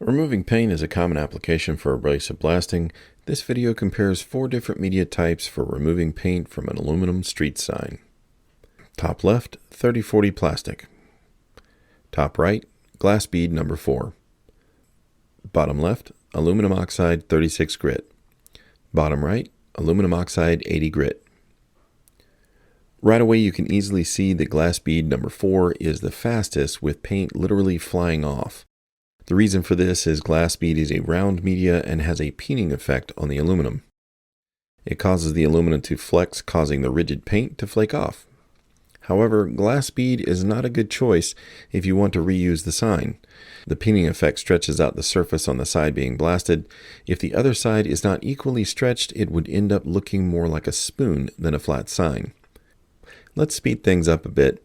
Removing paint is a common application for abrasive blasting. This video compares 4 different media types for removing paint from an aluminum street sign. Top left, 3040 plastic. Top right, glass bead number 4. Bottom left, aluminum oxide 36 grit. Bottom right, aluminum oxide 80 grit. Right away you can easily see that glass bead number 4 is the fastest, with paint literally flying off. The reason for this is glass bead is a round media and has a peening effect on the aluminum. It causes the aluminum to flex, causing the rigid paint to flake off. However, glass bead is not a good choice if you want to reuse the sign. The peening effect stretches out the surface on the side being blasted. If the other side is not equally stretched, it would end up looking more like a spoon than a flat sign. Let's speed things up a bit.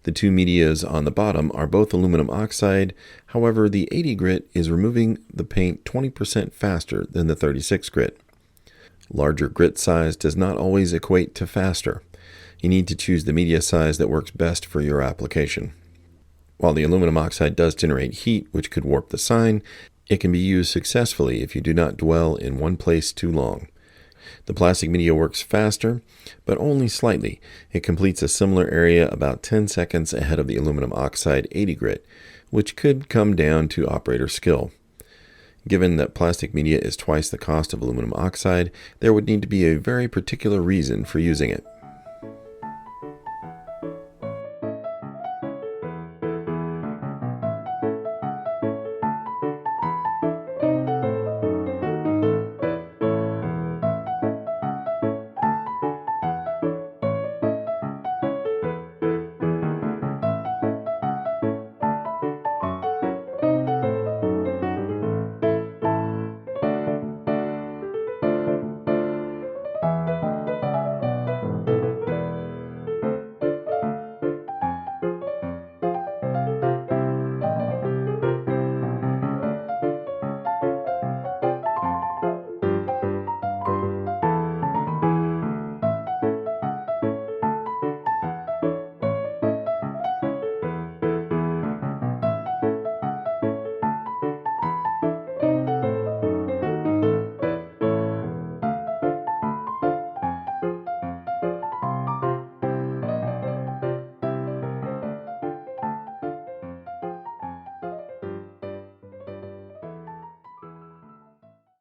The two medias on the bottom are both aluminum oxide. However, the 80 grit is removing the paint 20% faster than the 36 grit. Larger grit size does not always equate to faster. You need to choose the media size that works best for your application. While the aluminum oxide does generate heat, which could warp the sign, it can be used successfully if you do not dwell in one place too long. The plastic media works faster, but only slightly. It completes a similar area about 10 seconds ahead of the aluminum oxide 80 grit, which could come down to operator skill. Given that plastic media is twice the cost of aluminum oxide, there would need to be a very particular reason for using it.